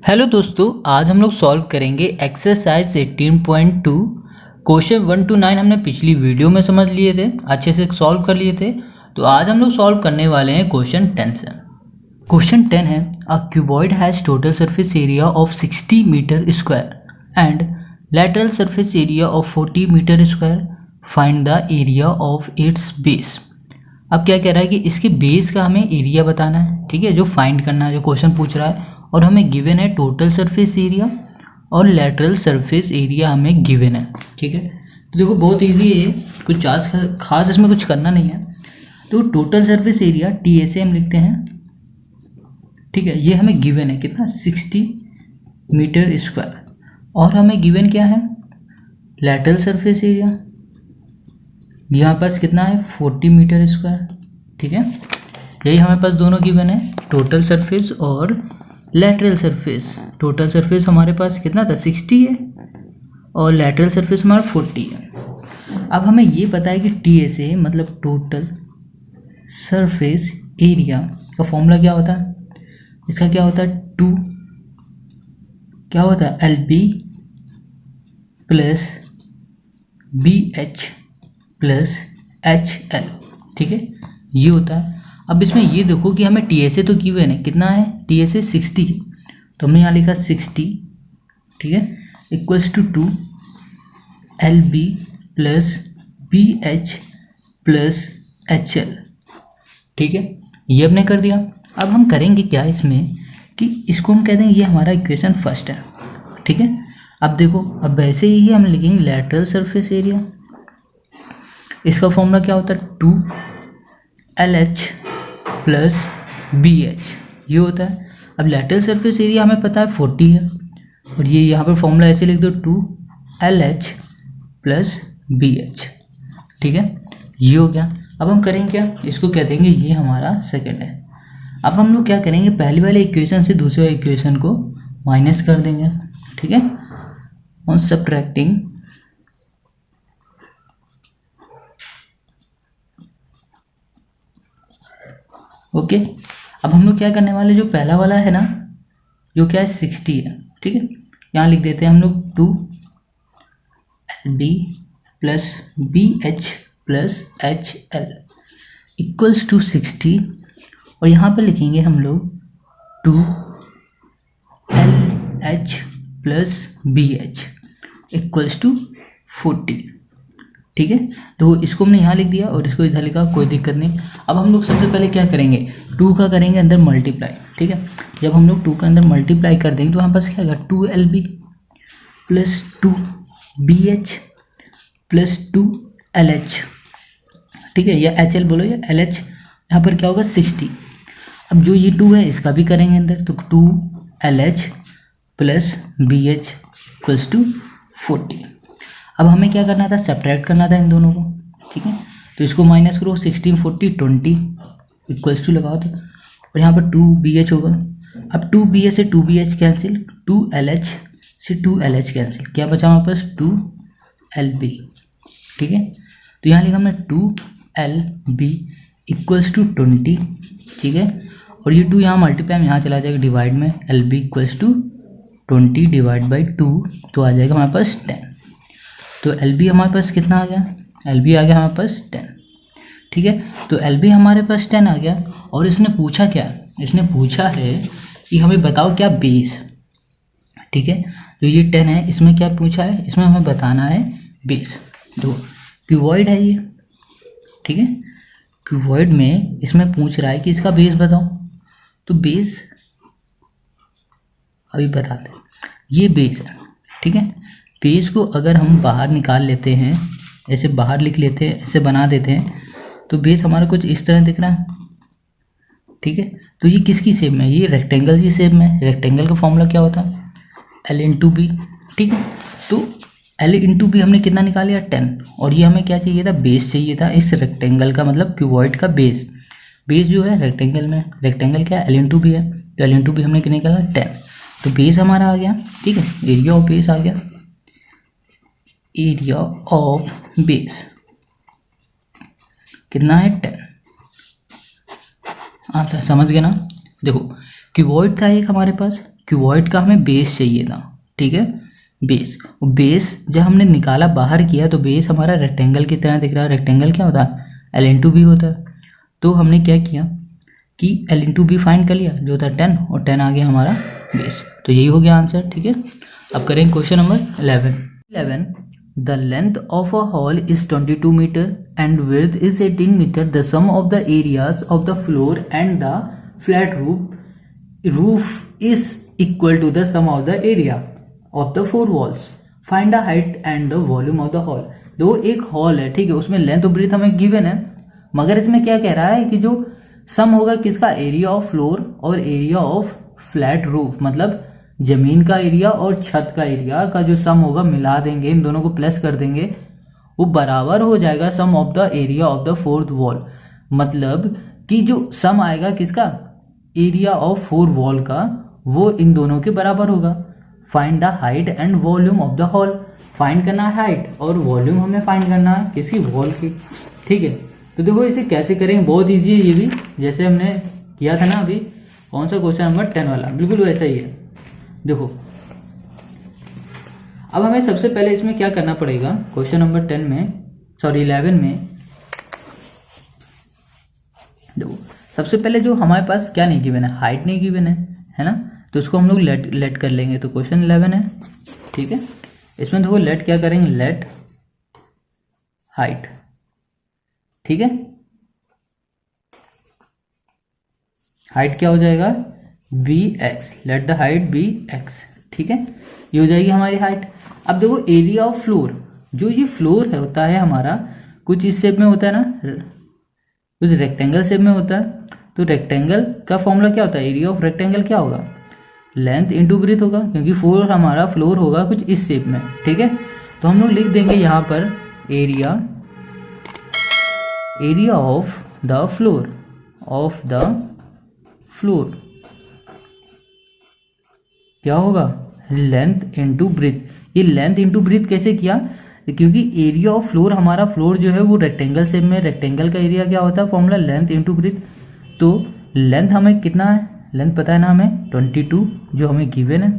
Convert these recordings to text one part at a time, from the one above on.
Hello दोस्तों, आज हम लोग सॉल्व करेंगे एक्सरसाइज 18.2। क्वेश्चन 1 to 9 हमने पिछली वीडियो में समझ लिए थे, अच्छे से सॉल्व कर लिए थे। तो आज हम लोग सॉल्व करने वाले हैं क्वेश्चन 10 से। क्वेश्चन 10 है, a cuboid has total surface area of 60 metre square and lateral surface area of 40 metre square, find the area of its base. अब क्या कह रहा है कि इसके बेस का हमें एरिया बताना है, ठीक है, जो फाइंड करना है, जो क्वेश्चन पूछ रहा है। और हमें गिवन है टोटल सरफेस एरिया और लैटरल सरफेस एरिया हमें गिवन है, ठीक है। तो देखो बहुत इजी है ये, कुछ खास इसमें कुछ करना नहीं है। तो टोटल सरफेस एरिया TSA हम लिखते हैं, ठीक है। ये हमें गिवन है कितना, 60 मीटर स्क्वायर। और हमें गिवन क्या है, लैटरल सरफेस एरिया, यहाँ पास कितना है 40 मीटर स्क्वायर, ठीक है। यही हमारे पास दोनों गिवन है, टोटल सरफेस और लैटरल सरफेस। टोटल सरफेस हमारे पास कितना था 60 है और लैटरल सरफेस हमारा 40 है। अब हमें ये पता है कि TSA मतलब टोटल सरफेस एरिया का फॉर्मूला क्या होता है, इसका क्या होता है, क्या होता है LB plus BH plus HL, ठीक है, ये होता है। अब इसमें ये देखो कि हमें TSA तो गिवन है, कितना है TSA 60, तो हमने यहाँ लिखा 60, ठीक है, equals to 2 LB plus BH plus HL, ठीक है, ये हमने कर दिया। अब हम करेंगे क्या इसमें कि इसको हम कह देंगे ये हमारा इक्वेशन फर्स्ट है, ठीक है। अब देखो, अब वैसे ही हम लिखेंगे लैटरल सरफेस एरिया, इसका फॉर्मूला क्या होता है 2LH प्लस BH, ये होता है। अब लैटरल सरफेस एरिया हमें पता है 40 है, और ये यहाँ पर फॉर्मूला ऐसे लिख दो 2LH प्लस BH, ठीक है, ये हो गया। अब हम करेंगे क्या, इसको कह देंगे ये हमारा सेकंड है। अब हम लोग क्या करेंगे, पहले वाले इक्वेशन से दूसरे वाले इक्वेशन को माइनस कर देंगे, ठीक है, ऑन सब्ट्रैक्टिंग ओके। अब हम लोग क्या करने वाले, जो पहला वाला है ना, जो क्या है 60 है, ठीक है, यहाँ लिख देते हैं हम लोग 2LB plus BH plus HL equals to 60, और यहाँ पर लिखेंगे हम लोग 2LH plus BH equals to 40, ठीक है। तो इसको हमने यहाँ लिख दिया और इसको इधर लिखा, कोई दिक्कत नहीं। अब हम लोग सबसे पहले क्या करेंगे, 2 का करेंगे अंदर मल्टीप्लाई, ठीक है। जब हम लोग 2 का अंदर मल्टीप्लाई कर देंगे तो हमारे पास क्या आएगा 2LB plus 2BH plus 2LH, ठीक है, या HL बोलो या LH, यहाँ पर क्या होगा 60। अब जो ये 2 है इसका भी करेंगे अंदर, तो 2LH plus BH equals to 40। अब हमें क्या करना था, सब्ट्रैक्ट करना था इन दोनों को, ठीक है। तो इसको माइनस करो, 16 40 20 इक्वल्स टू लगाओ तो, और यहाँ पर 2BH होगा। अब 2BH से 2BH कैंसिल, 2LH से 2LH कैंसिल, क्या बचा हमारे पास 2LB, ठीक है। तो यहाँ लिखा हमने 2LB इक्वल्स टू 20, ठीक है, और ये 2 यहाँ मल्टीप्लाई में यहाँ चला जाएगा डिवाइड में, LB equals to 20 divide by 2, तो आ जाएगा हमारे पास 10। तो LB हमारे पास कितना आ गया, LB आ गया हमारे पास 10, ठीक है। तो LB हमारे पास 10 आ गया, और इसने पूछा क्या, इसने पूछा है कि हमें बताओ क्या बेस, ठीक है। तो ये 10 है, इसमें क्या पूछा है, इसमें हमें बताना है बेस। तो क्यूबॉइड है ये, ठीक है, क्यूबॉइड में इसमें पूछ रहा है कि इसका बेस बताओ। तो बेस अभी बताते हैं, ये बेस है, ठीक है। बेस को अगर हम बाहर निकाल लेते हैं, ऐसे बाहर लिख लेते हैं, ऐसे बना देते हैं, तो बेस हमारा कुछ इस तरह दिख रहा है, ठीक है। तो ये किसकी शेप में, ये रेक्टेंगल की शेप में। रेक्टेंगल का फॉर्मूला क्या होता है L इंटू बी, ठीक है। तो L इंटू बी हमने कितना निकाल लिया 10, और ये हमें क्या चाहिए था, बेस चाहिए था इस रेक्टेंगल का, मतलब क्यूबॉइड का बेस। बेस जो है रेक्टेंगल में, रेक्टेंगल क्या है L इंटू बी है, तो L इंटू बी हमने कितना निकाला 10, तो बेस हमारा आ गया, ठीक है, एरिया ऑफ बेस आ गया, एरिया ऑफ बेस कितना है 10। आंसर समझ गए ना। देखो क्यूबॉइड था एक हमारे पास, क्यूबॉइड का हमें बेस चाहिए था, ठीक है, बेस। और बेस जब हमने निकाला बाहर किया तो बेस हमारा रेक्टेंगल की तरह दिख रहा है। रेक्टेंगल क्या होता है, L/B होता है। तो हमने क्या किया कि L/B फाइंड कर लिया जो होता है 10, और 10 आ गया हमारा बेस। तो यही हो गया आंसर, ठीक है। अब करेंगे question number 11। The length of a hall is 22 metre and width is 18 metre. The sum of the areas of the floor and the flat roof is equal to the sum of the area of the 4 walls. Find the height and the volume of the hall. दो एक hall है, ठीक है, उसमें length और breathe हमें given है, मगर इसमें क्या कह रहा है कि जो सम होगा किसका, एरिया ऑफ फ्लोर और एरिया ऑफ फ्लैट रूफ, मतलब जमीन का एरिया और छत का एरिया का जो सम होगा मिला देंगे, इन दोनों को प्लस कर देंगे, वो बराबर हो जाएगा sum of the area of the 4th wall. मतलब कि जो सम आएगा किसका, एरिया ऑफ 4 वॉल का, वो इन दोनों के बराबर होगा। Find the height and volume of the hall. Find करना है हाइट और वॉल्यूम हमें फाइंड करना है किसकी, वॉल की, ठीक है। तो देखो इसे कैसे करेंगे, बहुत ईजी है ये भी, जैसे हमने किया था ना अभी, कौन सा क्वेश्चन नंबर 10 वाला, बिल्कुल वैसा ही है। देखो अब हमें सबसे पहले इसमें क्या करना पड़ेगा, क्वेश्चन नंबर 10 में, सॉरी 11 में, देखो सबसे पहले जो हमारे पास क्या नहीं गिवन है, हाइट नहीं गिवन है ना, तो उसको हम लोग लेट कर लेंगे। तो क्वेश्चन 11 है, ठीक है, इसमें देखो लेट क्या करेंगे, लेट हाइट, ठीक है, हाइट क्या हो जाएगा, bx, let the height bx, ठीक है, ये हो जाएगी हमारी हाइट। अब देखो एरिया ऑफ फ्लोर, जो ये फ्लोर है होता है हमारा कुछ इस शेप में होता है ना, कुछ रेक्टेंगल शेप में होता है। तो रेक्टेंगल का फॉर्मूला क्या होता है, एरिया ऑफ रेक्टेंगल क्या होगा, लेंथ इंटू ब्रीथ होगा, क्योंकि हमारा फ्लोर होगा कुछ इस शेप में, ठीक है। तो हम लोग लिख देंगे यहाँ पर एरिया ऑफ द फ्लोर क्या होगा, लेंथ इंटू ब्रीथ। ये लेंथ इंटू ब्रीथ कैसे किया, क्योंकि एरिया ऑफ फ्लोर, हमारा फ्लोर जो है वो रेक्टेंगल शेप में, रेक्टेंगल का एरिया क्या होता है, फॉर्मूला लेंथ इंटू ब्रीथ। तो लेंथ हमें कितना है, लेंथ पता है ना हमें 22 जो हमें गिवन है,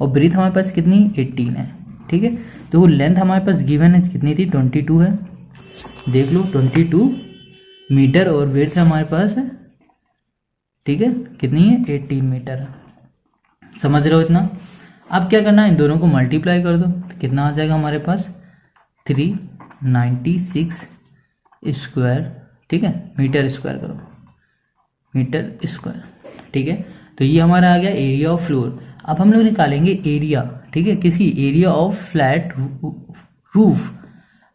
और ब्रीथ हमारे पास कितनी 18 है, ठीक है। तो वो लेंथ हमारे पास गिवन है कितनी थी, 22 है, देख लो 22 मीटर, और ब्रीथ हमारे पास है, ठीक है, कितनी है 18 मीटर, समझ रहे हो इतना। अब क्या करना है, इन दोनों को मल्टीप्लाई कर दो, तो कितना आ जाएगा हमारे पास 396 स्क्वायर, ठीक है, मीटर स्क्वायर करो, मीटर स्क्वायर, ठीक है। तो ये हमारा आ गया एरिया ऑफ फ्लोर। अब हम लोग निकालेंगे एरिया, ठीक है, किसकी, एरिया ऑफ फ्लैट रूफ।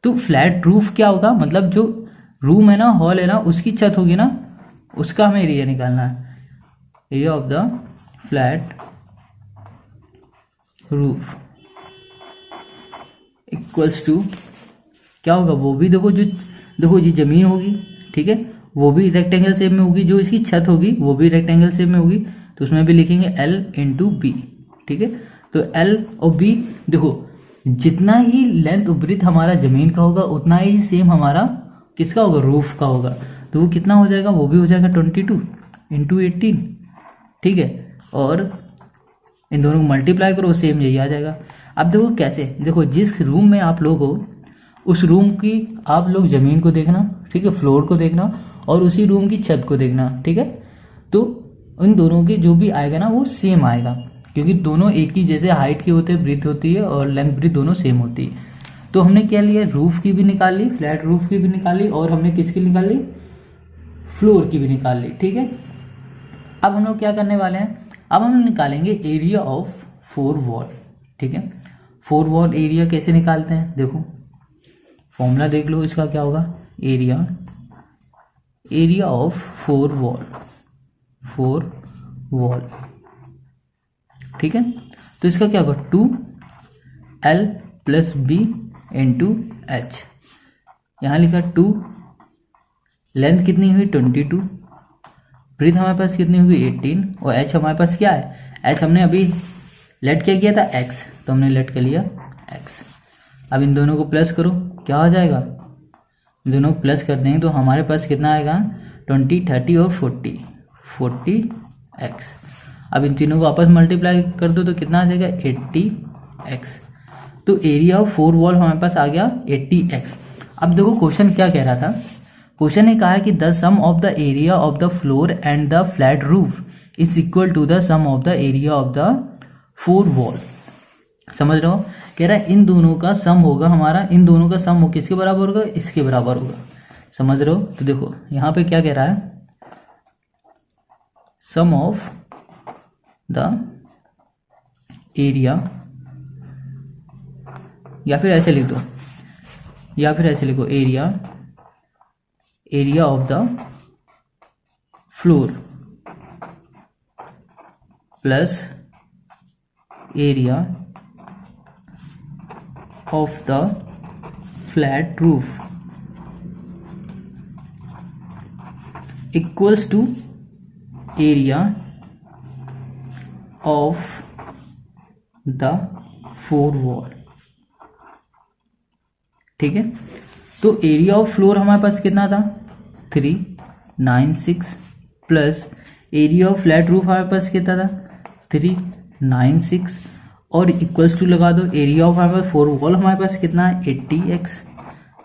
तो फ्लैट रूफ क्या होगा, मतलब जो रूम है ना, हॉल है ना, उसकी छत होगी ना, उसका हमें एरिया निकालना है, area of the flat roof equals to क्या होगा, वो भी देखो ये जमीन होगी, ठीक है, वो भी रेक्टेंगल शेप में होगी, जो इसकी छत होगी वो भी रेक्टेंगल शेप में होगी, तो उसमें भी लिखेंगे L इंटू बी, ठीक है। तो L और B, देखो जितना ही लेंथ और ब्रीथ हमारा जमीन का होगा उतना ही सेम हमारा किसका होगा, रूफ का होगा। तो वो कितना हो जाएगा, वो भी हो जाएगा 22 इंटू 18, ठीक है, और इन दोनों को मल्टीप्लाई करो, सेम यही आ जाएगा। अब देखो कैसे, देखो जिस रूम में आप लोग हो उस रूम की आप लोग ज़मीन को देखना, ठीक है, फ्लोर को देखना, और उसी रूम की छत को देखना, ठीक है। तो इन दोनों के जो भी आएगा ना वो सेम आएगा, क्योंकि दोनों एक ही जैसे हाइट के होते हैं, ब्रीथ होती है, और लेंथ ब्रीथ दोनों सेम होती है। तो हमने क्या लिया, रूफ की भी निकाल ली, फ्लैट रूफ की भी निकाल ली, और हमने किसकी निकाल ली, फ्लोर की भी निकाल ली, ठीक है। अब हम लोग क्या करने वाले हैं, अब हम निकालेंगे एरिया ऑफ 4 वॉल, ठीक है। 4 वॉल एरिया कैसे निकालते हैं, देखो फॉर्मूला देख लो इसका क्या होगा, एरिया ऑफ 4 वॉल, ठीक है। तो इसका क्या होगा 2L + B × H, यहाँ लिखा 2, लेंथ कितनी हुई 22, ब्रीथ हमारे पास कितनी होगी 18, और H हमारे पास क्या है, H हमने अभी लेट क्या किया था X, तो हमने लेट कर लिया X। अब इन दोनों को प्लस करो, क्या हो जाएगा, इन दोनों को प्लस कर देंगे तो हमारे पास कितना आएगा 20, 30 और 40x। अब इन तीनों को आपस में मल्टीप्लाई कर दो तो कितना आ जाएगा 80x। तो एरिया ऑफ 4 वॉल हमारे पास आ गया 80x। अब देखो क्वेश्चन क्या कह रहा था, क्वेश्चन ने कहा कि the sum of the area of the floor and the flat roof is equal to the sum of the area of the 4 wall. समझ रहे हो, कह रहा है इन दोनों का सम होगा हमारा, इन दोनों का सम किसके बराबर होगा, इसके बराबर होगा। समझ रहे हो, तो देखो यहाँ पे क्या कह रहा है, सम ऑफ द एरिया, या फिर ऐसे लिख दो, या फिर ऐसे लिखो area of the floor plus area of the flat roof equals to area of the 4 wall. ठीक है, तो एरिया ऑफ फ्लोर हमारे पास कितना था 396 plus area of flat roof हमारे पास कितना था 396 और इक्वल्स टू लगा दो एरिया ऑफ हमारे पास 4 वॉल हमारे पास कितना है 80x।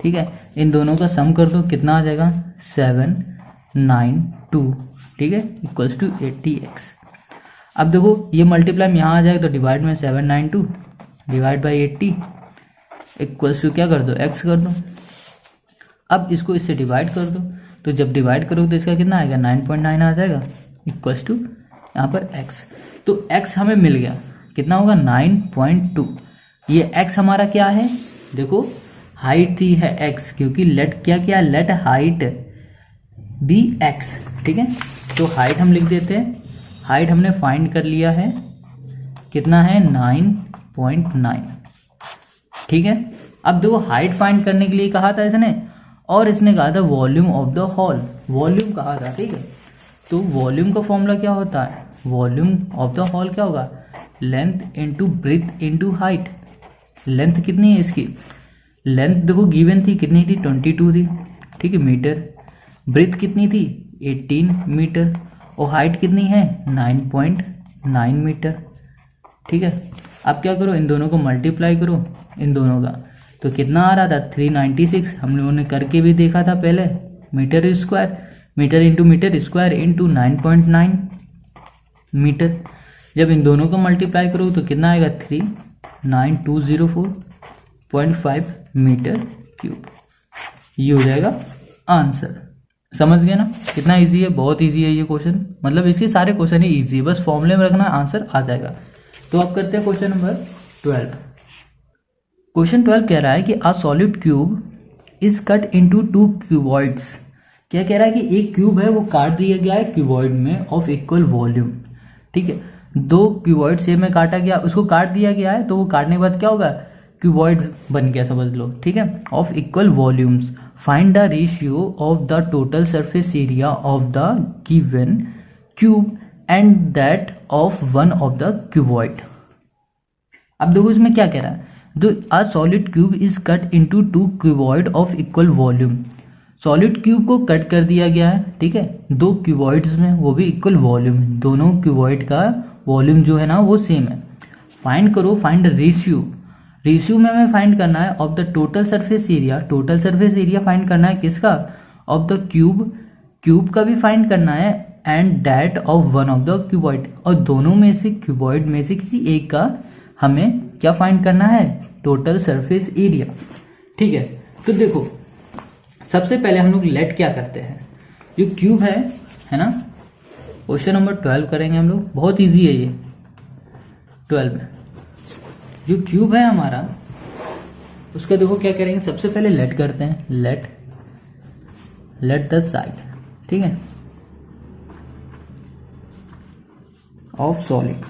ठीक है, इन दोनों का सम कर दो कितना आ जाएगा 792। ठीक है, इक्वल्स टू 80x। अब देखो ये मल्टीप्लाई में यहाँ आ जाएगा तो डिवाइड में 792 डिवाइड बाई 80 इक्वल्स टू क्या कर दो x कर दो। अब इसको इससे डिवाइड कर दो, तो जब डिवाइड करोगे तो इसका कितना आएगा 9.9 आ जाएगा इक्वल्स टू यहाँ पर x। तो x हमें मिल गया, कितना होगा 9.2। ये x हमारा क्या है, देखो हाइट थी है x, क्योंकि लेट क्या किया, लेट हाइट बी x। ठीक है, तो हाइट हम लिख देते हैं, हाइट हमने फाइंड कर लिया है, कितना है 9.9। ठीक है, अब देखो हाइट फाइंड करने के लिए कहा था इसने, और इसने कहा था volume of the hall, volume कहा था। ठीक है, तो वॉल्यूम का फॉर्मूला क्या होता है, वॉल्यूम ऑफ द हॉल क्या होगा, length into breadth into height. Length कितनी है इसकी, लेंथ देखो गिवन थी कितनी थी 22 थी। ठीक है, मीटर। ब्रेथ कितनी थी 18 मीटर और हाइट कितनी है 9.9 मीटर। ठीक है, अब क्या करो, इन दोनों को मल्टीप्लाई करो, इन दोनों का तो कितना आ रहा था 396। हम लोगों ने करके भी देखा था पहले, metre square, metre into square into 9.9 metre. जब इन दोनों को मल्टीप्लाई करो तो कितना आएगा 39204.5 मीटर क्यूब। ये हो जाएगा आंसर। समझ गए ना, कितना इजी है, बहुत इजी है ये क्वेश्चन, मतलब इसके सारे क्वेश्चन ही इजी है, बस फॉर्मूले में रखना आंसर आ जाएगा। तो अब करते हैं क्वेश्चन नंबर 12। क्वेश्चन 12 कह रहा है कि a solid cube is cut into 2 cuboids. क्या कह रहा है कि एक क्यूब है वो काट दिया गया है क्यूबॉइड में ऑफ इक्वल वॉल्यूम। ठीक है, 2 क्यूबॉइड सेम में काटा गया, उसको काट दिया गया है, तो वो काटने के बाद क्या होगा क्यूबॉइड बन गया, समझ लो। ठीक है, of equal volumes, find the ratio of the total surface area of the given cube and that of one of the cuboid. अब देखो इसमें क्या कह रहा है, a solid cube is cut into 2 cuboid of equal volume. Solid cube को cut कर दिया गया है, ठीक है, 2 क्यूबॉइड्स में, वो भी इक्वल वॉल्यूम, दोनों क्यूबॉइड का वॉल्यूम जो है ना वो सेम है। फाइंड करो, फाइंड रेशियो, रेशियो में हमें फाइंड करना है of the total surface area, total surface area find करना है किसका, ऑफ द क्यूब, क्यूब का भी फाइंड करना है, and that of one of the cuboid, और दोनों में से क्यूबॉइड में से किसी एक का हमें क्या फाइंड करना है, टोटल सरफेस एरिया। ठीक है, तो देखो सबसे पहले हम लोग लेट क्या करते हैं, जो क्यूब है ना, क्वेश्चन नंबर 12 करेंगे हम लोग, बहुत इजी है ये। 12 में जो क्यूब है हमारा उसका देखो क्या करेंगे, सबसे पहले लेट करते हैं, लेट द साइड, ठीक है, ऑफ सॉलिड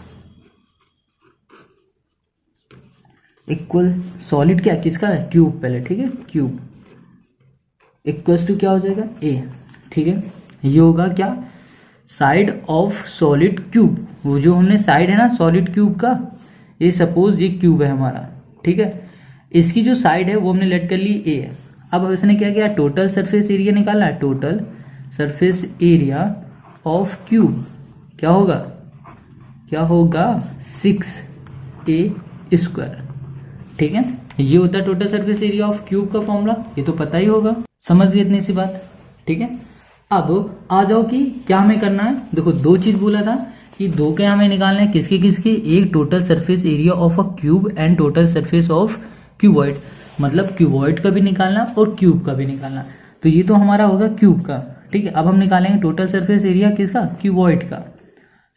इक्वल, सॉलिड क्या किसका है, क्यूब पहले, ठीक है, क्यूब इक्वल्स टू क्या हो जाएगा ए। ठीक है, ये होगा क्या, साइड ऑफ सॉलिड क्यूब, वो जो हमने साइड है ना सॉलिड क्यूब का, ये सपोज ये क्यूब है हमारा, ठीक है, इसकी जो साइड है वो हमने लेट कर ली ए। अब इसने क्या किया, टोटल सरफेस एरिया निकाला है, total surface area of cube क्या होगा क्या होगा 6a²। ठीक है, ये होता है total surface area of cube का फॉर्मूला, ये तो पता ही होगा, समझ गए इतनी सी बात। ठीक है, अब आ जाओ कि क्या हमें करना है। देखो दो चीज बोला था कि दो के हमें निकालना है, किसके किसके, एक total surface area of a cube and total surface of cuboid, मतलब क्यूबॉइड का भी निकालना और क्यूब का भी निकालना। तो ये तो हमारा होगा क्यूब का। ठीक है, अब हम निकालेंगे टोटल सरफेस एरिया किसका, क्यूबॉइड का।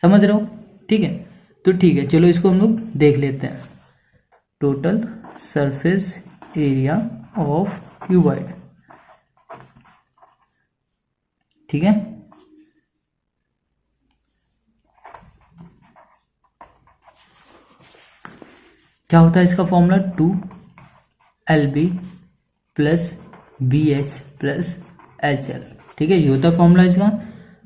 समझ रहे हो? ठीक है, तो ठीक है, चलो इसको हम लोग देख लेते हैं। Total surface area of cuboid. ठीक है, क्या होता है इसका formula, 2LB plus BH plus HL। ठीक है, ये होता है फॉर्मूला इसका।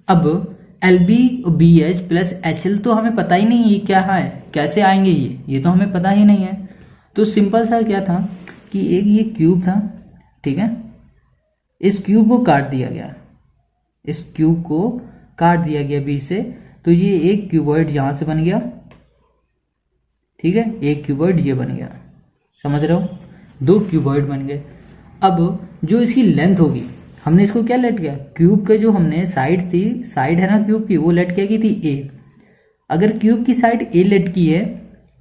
अब LB BH प्लस HL तो हमें पता ही नहीं ये क्या है, कैसे आएंगे ये तो हमें पता ही नहीं है। तो सिंपल सा क्या था कि एक ये क्यूब था। ठीक है, इस क्यूब को काट दिया गया, इस क्यूब को काट दिया गया बीच से, तो ये एक क्यूबॉइड यहां से बन गया। ठीक है, एक क्यूबॉइड ये बन गया, समझ रहे हो, दो क्यूबॉइड बन गए। अब जो इसकी लेंथ होगी, हमने इसको क्या लेट किया, क्यूब का जो हमने साइड थी, साइड है ना क्यूब की, वो लेट क्या की थी, ए। अगर क्यूब की साइड ए लेट की है,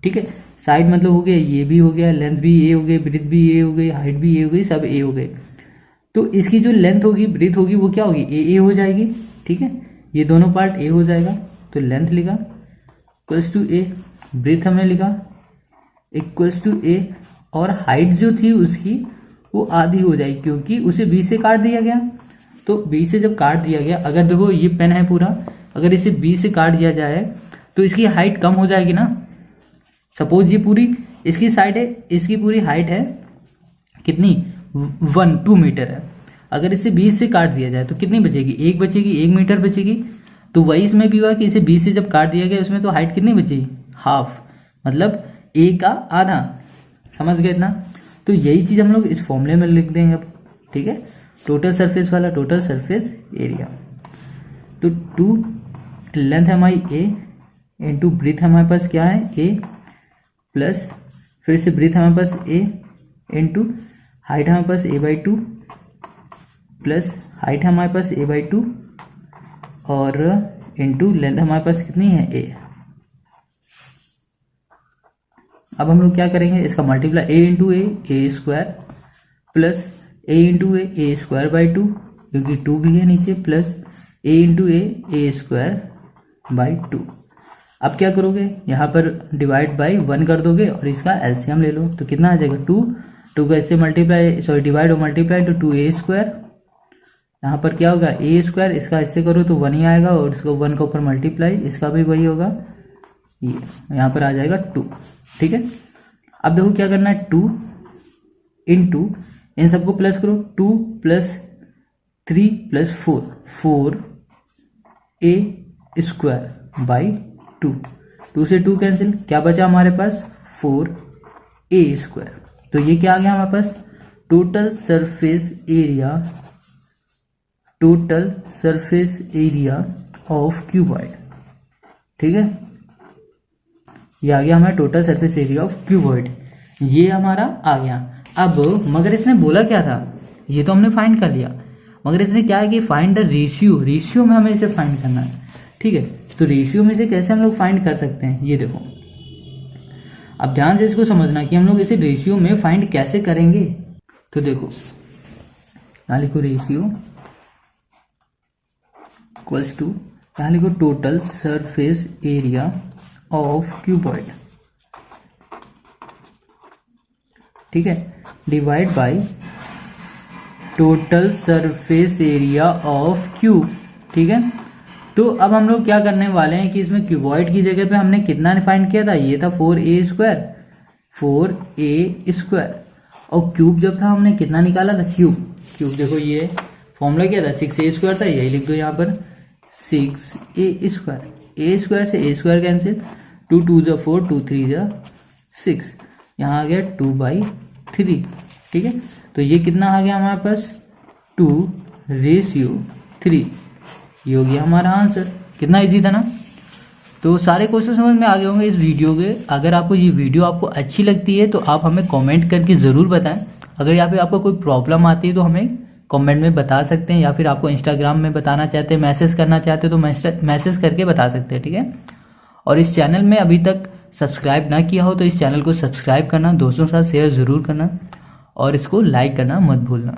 ठीक है, साइड मतलब हो गया ये भी हो गया, लेंथ भी ए हो गई, ब्रीथ भी ए हो गई, हाइट भी ए हो गई, सब ए हो गए। तो इसकी जो लेंथ होगी, ब्रीथ होगी, वो क्या होगी, ए हो जाएगी। ठीक है, ये दोनों पार्ट ए हो जाएगा, तो लेंथ लिखा इक्वल्स टू ए, ब्रीथ हमने लिखा इक्वल्स टू ए, और हाइट जो थी उसकी वो आधी हो जाएगी, क्योंकि उसे बीच से काट दिया गया। तो बीच से जब काट दिया गया, अगर देखो ये पेन है पूरा, अगर इसे बीच से काट दिया जाए तो इसकी हाइट कम हो जाएगी ना। सपोज ये पूरी इसकी साइड है, इसकी पूरी हाइट है कितनी, 2 मीटर है। अगर इसे 20 से काट दिया जाए तो कितनी बचेगी, 1 बचेगी, 1 मीटर बचेगी। तो वही इसमें भी हुआ कि इसे 20 से जब काट दिया गया, उसमें तो हाइट कितनी बचेगी, हाफ, मतलब ए का आधा। समझ गए इतना? तो यही चीज हम लोग इस फॉर्मूले में लिख देंगे अब। ठीक है, टोटल सरफेस वाला, टोटल सरफेस एरिया, तो 2 लेंथ है हमारी ए इंटू ब्रीथ हमारे पास क्या है, ए, प्लस फिर से ब्रीथ हमारे पास ए इंटू हाइट हमारे पास a/2 प्लस हाइट हमारे पास a/2 और इंटू लेंथ हमारे पास कितनी है, a। अब हम लोग क्या करेंगे, इसका multiply a into A square plus a into A square by 2, क्योंकि 2 भी है नीचे, plus a into A square by 2। अब क्या करोगे, यहाँ पर डिवाइड बाई 1 कर दोगे और इसका एलसीएम ले लो, तो कितना आ जाएगा, 2 का इससे मल्टीप्लाई, सॉरी डिवाइड और मल्टीप्लाई, तो 2a²। यहाँ पर क्या होगा, a², इसका इससे करो तो 1 ही आएगा, और इसको 1 का ऊपर मल्टीप्लाई, इसका भी वही होगा, ये यहाँ पर आ जाएगा 2। ठीक है, अब देखो क्या करना है, 2 इंटू इन सबको प्लस करो, 2 प्लस 3 प्लस 4, 4a² बाई 2, 2 से 2 कैंसिल, क्या बचा हमारे पास, 4a²। तो ये क्या आ गया हमारे पास, total surface area, total surface area of cuboid. ठीक है, ये आ गया हमारा total surface area of cuboid, ये हमारा आ गया। अब मगर इसने बोला क्या था, ये तो हमने फाइंड कर लिया, मगर इसने क्या है कि फाइंड द रेशियो, रेशियो में हमें इसे फाइंड करना है। ठीक है, तो रेशियो में से कैसे हम लोग फाइंड कर सकते हैं, ये देखो, अब ध्यान से इसको समझना कि हम लोग इसे रेशियो में फाइंड कैसे करेंगे। तो देखो यहाँ लिखो रेशियो इक्वल्स टू, यहाँ लिखो total surface area of cuboid. ठीक है, divide by total surface area of cube. ठीक है, तो अब हम लोग क्या करने वाले हैं कि इसमें क्यूबॉइड की जगह पे हमने कितना फाइंड किया था, ये था 4a², 4a², और क्यूब जब था हमने कितना निकाला था, क्यूब देखो ये फॉर्मूला क्या था, 6a² था, यही लिख दो यहाँ पर 6a², a² से a² कैंसिल, 2 2 जा 4, 2 3 जा 6, यहाँ आ गया 2/3। ठीक है, तो ये कितना आ गया हमारे पास, 2/3, ये हो गया हमारा आंसर। कितना इजी था ना। तो सारे क्वेश्चन समझ में आ गए होंगे इस वीडियो के। अगर आपको ये वीडियो आपको अच्छी लगती है तो आप हमें कमेंट करके ज़रूर बताएं। अगर यहाँ पे आपको कोई प्रॉब्लम आती है तो हमें कमेंट में बता सकते हैं, या फिर आपको इंस्टाग्राम में बताना चाहते हैं, मैसेज करना चाहते हो तो मैसेज करके बता सकते हैं, ठीक है। और इस चैनल में अभी तक सब्सक्राइब ना किया हो तो इस चैनल को सब्सक्राइब करना, दोस्तों के साथ शेयर ज़रूर करना और इसको लाइक करना मत भूलना।